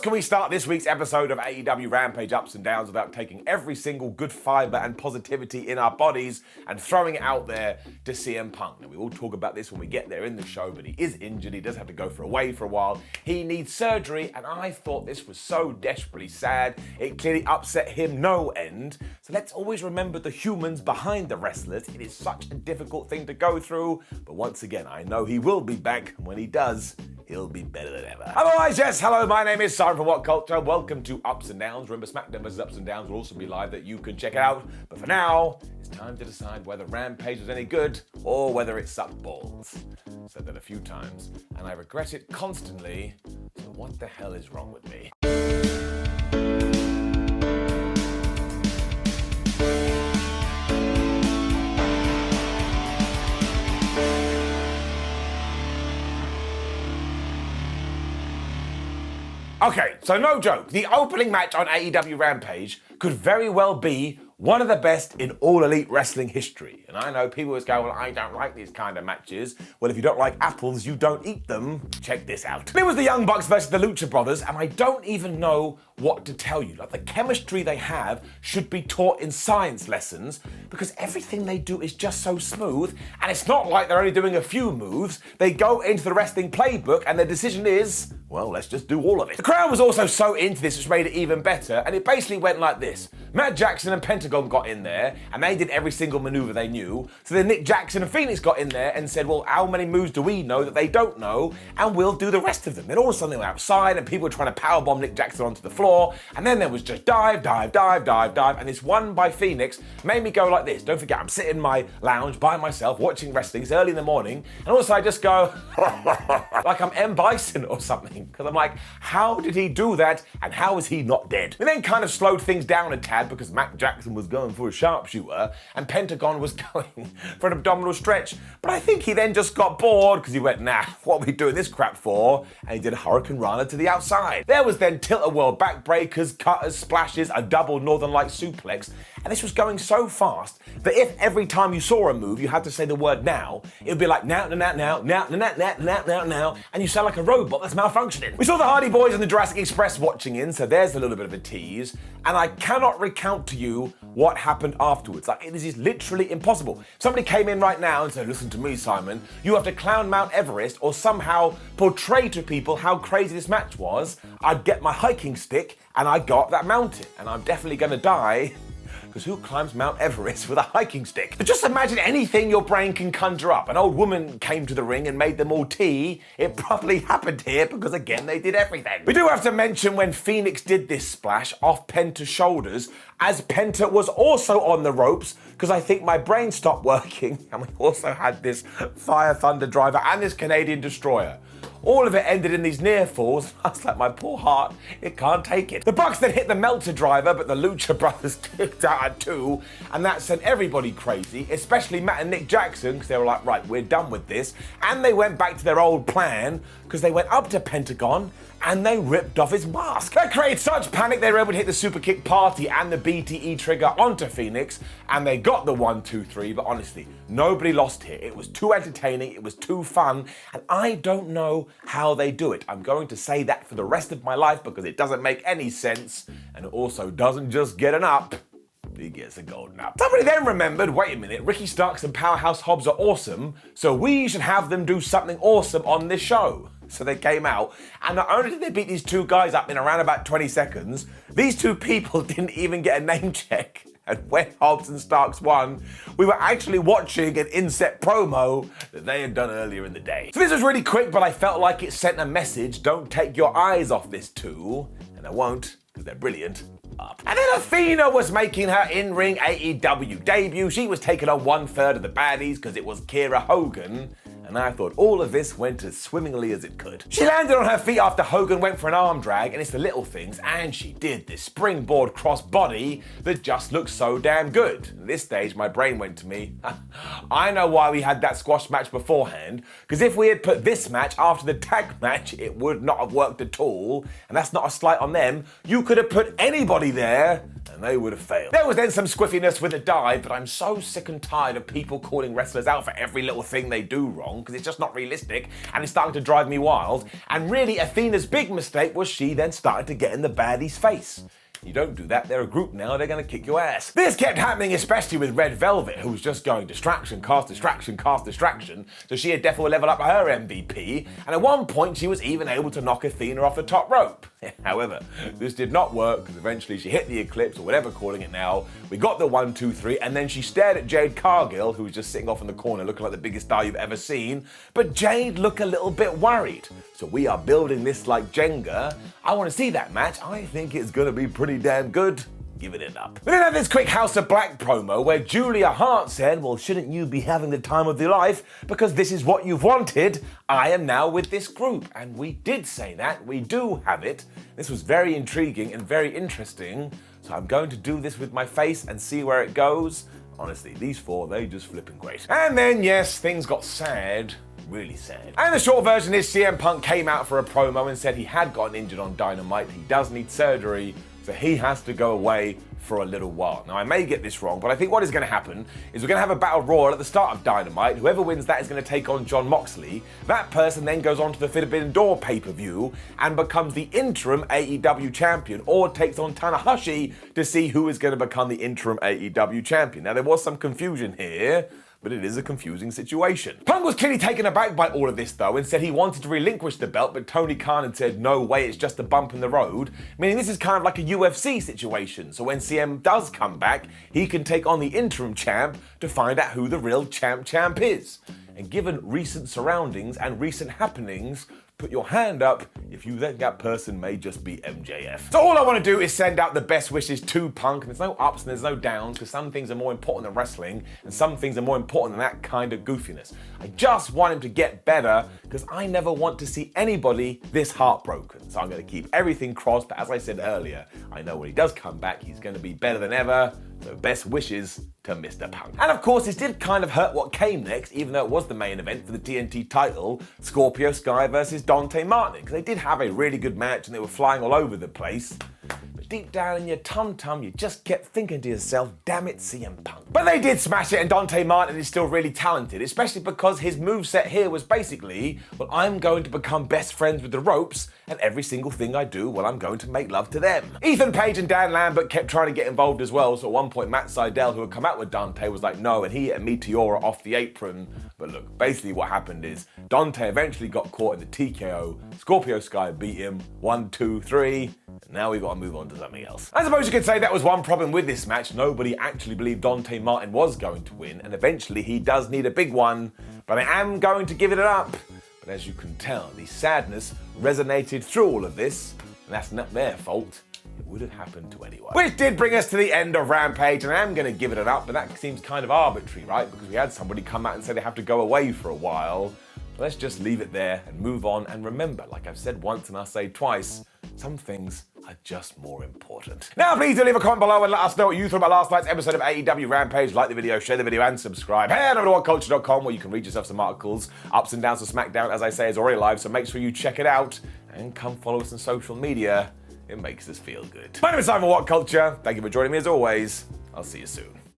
can we start this week's episode of AEW Rampage Ups and Downs without taking every single good fiber and positivity in our bodies and throwing it out there to CM Punk? Now, we will talk about this when we get there in the show, but he is injured. He does have to go away for a while. He needs surgery, and I thought this was so desperately sad. It clearly upset him no end. So let's always remember the humans behind the wrestlers. It is such a difficult thing to go through, but once again, I know he will be back, and when he does, he'll be better than ever. Otherwise, yes, hello, my name is Simon from WhatCulture. Welcome to Ups and Downs. Remember, SmackDown vs. Ups and Downs will also be live that you can check out. But for now, it's time to decide whether Rampage was any good or whether it sucked balls. I've said that a few times, and I regret it constantly. So what the hell is wrong with me? Okay, so no joke, the opening match on AEW Rampage could very well be one of the best in all Elite Wrestling history. And I know people always go, well, I don't like these kind of matches. Well, if you don't like apples, you don't eat them. Check this out. It was the Young Bucks versus the Lucha Brothers, and I don't even know what to tell you. Like, the chemistry they have should be taught in science lessons because everything they do is just so smooth, and it's not like they're only doing a few moves. They go into the wrestling playbook, and their decision is, well, let's just do all of it. The crowd was also so into this, which made it even better, and it basically went like this. Matt Jackson and Pentagon got in there, and they did every single maneuver they knew. So then Nick Jackson and Phoenix got in there and said, well, how many moves do we know that they don't know? And we'll do the rest of them. Then all of a sudden they were outside, and people were trying to powerbomb Nick Jackson onto the floor, and then there was just dive, and this one by Phoenix made me go like this. Don't forget, I'm sitting in my lounge by myself watching wrestling. It's early in the morning, and also I just go, like I'm M. Bison or something, because I'm like, how did he do that, and how is he not dead? We then kind of slowed things down a tad because Matt Jackson was going for a sharpshooter, and Pentagon was going for an abdominal stretch, but I think he then just got bored because he went, nah, what are we doing this crap for? And he did a Hurricane Rana to the outside. There was then tilt-a-whirl backbreakers, cutters, splashes, a double Northern Light suplex, and this was going so fast that if every time you saw a move you had to say the word now, it would be like now, and you sound like a robot that's malfunctioning. We saw the Hardy Boys and the Jurassic Express watching in, so there's a little bit of a tease, and I cannot recount to you what happened afterwards. Like, it is literally impossible. If somebody came in right now and said, listen to me, Simon, you have to clown Mount Everest or somehow portray to people how crazy this match was, I'd get my hiking stick and I'd go up that mountain, and I'm definitely gonna die. Because who climbs Mount Everest with a hiking stick? But just imagine anything your brain can conjure up. An old woman came to the ring and made them all tea. It probably happened here because, again, they did everything. We do have to mention when Phoenix did this splash off Penta's shoulders, as Penta was also on the ropes, because I think my brain stopped working, and we also had this Fire Thunder Driver and this Canadian Destroyer. All of it ended in these near falls. I was like, my poor heart, it can't take it. The Bucks then hit the Melter Driver, but the Lucha Brothers kicked out at 2, and that sent everybody crazy, especially Matt and Nick Jackson, because they were like, right, we're done with this. And they went back to their old plan, because they went up to Pentagon, and they ripped off his mask. That created such panic they were able to hit the Super Kick Party and the BTE trigger onto Phoenix, and they got the 1, 2, 3, but honestly, nobody lost here. It was too entertaining, it was too fun, and I don't know how they do it. I'm going to say that for the rest of my life because it doesn't make any sense, and it also doesn't just get an up, he gets a golden up. Somebody then remembered, wait a minute, Ricky Starks and Powerhouse Hobbs are awesome, so we should have them do something awesome on this show. So they came out, and not only did they beat these two guys up in around about 20 seconds, these two people didn't even get a name check. And when Hobbs and Starks won, we were actually watching an inset promo that they had done earlier in the day. So this was really quick, but I felt like it sent a message, don't take your eyes off this tool, and I won't, because they're brilliant. Up. And then Athena was making her in-ring AEW debut. She was taking on 1/3 of the baddies because it was Kiera Hogan. And I thought all of this went as swimmingly as it could. She landed on her feet after Hogan went for an arm drag, and it's the little things, and she did this springboard cross body that just looks so damn good. At this stage, my brain went to me, I know why we had that squash match beforehand, because if we had put this match after the tag match, it would not have worked at all, and that's not a slight on them. You could have put anybody there, and they would have failed. There was then some squiffiness with the dive, but I'm so sick and tired of people calling wrestlers out for every little thing they do wrong, because it's just not realistic, and it's starting to drive me wild. And really, Athena's big mistake was she then started to get in the baddie's face. You don't do that, they're a group now, they're gonna kick your ass. This kept happening especially with Red Velvet, who was just going distraction, cast distraction, cast distraction, so she had definitely leveled up her MVP, and at one point she was even able to knock Athena off the top rope. However, this did not work, because eventually she hit the Eclipse, or whatever calling it now, we got the 1, 2, 3, and then she stared at Jade Cargill, who was just sitting off in the corner looking like the biggest star you've ever seen, but Jade looked a little bit worried. So we are building this like Jenga. I want to see that match. I think it's going to be pretty damn good. Giving it up. We then have this quick House of Black promo where Julia Hart said, well, shouldn't you be having the time of your life because this is what you've wanted? I am now with this group. And we did say that. We do have it. This was very intriguing and very interesting. So I'm going to do this with my face and see where it goes. Honestly, these four, they just flipping great. And then, yes, things got sad. Really sad. And the short version is CM Punk came out for a promo and said he had gotten injured on Dynamite, he does need surgery, so he has to go away for a little while. Now, I may get this wrong, but I think what is going to happen is we're going to have a battle royal at the start of Dynamite. Whoever wins that is going to take on Jon Moxley. That person then goes on to the Forbidden Door pay-per-view and becomes the interim AEW champion, or takes on Tanahashi to see who is going to become the interim AEW champion. Now, there was some confusion here, but it is a confusing situation. Punk was clearly taken aback by all of this though and said he wanted to relinquish the belt, but Tony Khan had said, no way, it's just a bump in the road. Meaning this is kind of like a UFC situation. So when CM does come back, he can take on the interim champ to find out who the real champ is. And given recent surroundings and recent happenings, put your hand up if you think that person may just be MJF. So all I want to do is send out the best wishes to Punk, and there's no ups and there's no downs, because some things are more important than wrestling, and some things are more important than that kind of goofiness. I just want him to get better, because I never want to see anybody this heartbroken. So I'm going to keep everything crossed, but as I said earlier, I know when he does come back, he's going to be better than ever. So best wishes to Mr. Punk. And of course, this did kind of hurt what came next, even though it was the main event for the TNT title, Scorpio Sky versus Dante Martin, because they did have a really good match and they were flying all over the place. But deep down in your tum-tum, you just kept thinking to yourself, damn it, CM Punk. But they did smash it, and Dante Martin is still really talented, especially because his moveset here was basically, well, I'm going to become best friends with the ropes, and every single thing I do, well, I'm going to make love to them. Ethan Page and Dan Lambert kept trying to get involved as well, so at one point Matt Sydal, who had come out with Dante, was like, no, and he hit a Meteora off the apron. But look, basically what happened is Dante eventually got caught in the TKO, Scorpio Sky beat him, 1, 2, 3, and now we gotta move on to something else. I suppose you could say that was one problem with this match. Nobody actually believed Dante Martin was going to win, and eventually he does need a big one, but I am going to give it up. But as you can tell, the sadness resonated through all of this, and that's not their fault. It would have happened to anyone. Which did bring us to the end of Rampage, and I am going to give it an up, but that seems kind of arbitrary, right? Because we had somebody come out and say they have to go away for a while. Let's just leave it there and move on, and remember, like I've said once and I'll say twice, some things are just more important. Now please do leave a comment below and let us know what you thought about last night's episode of AEW Rampage. Like the video, share the video, and subscribe. Head over to WhatCulture.com where you can read yourself some articles. Ups and downs of SmackDown, as I say, is already live, so make sure you check it out. And come follow us on social media. It makes us feel good. My name is Simon WhatCulture. Thank you for joining me as always. I'll see you soon.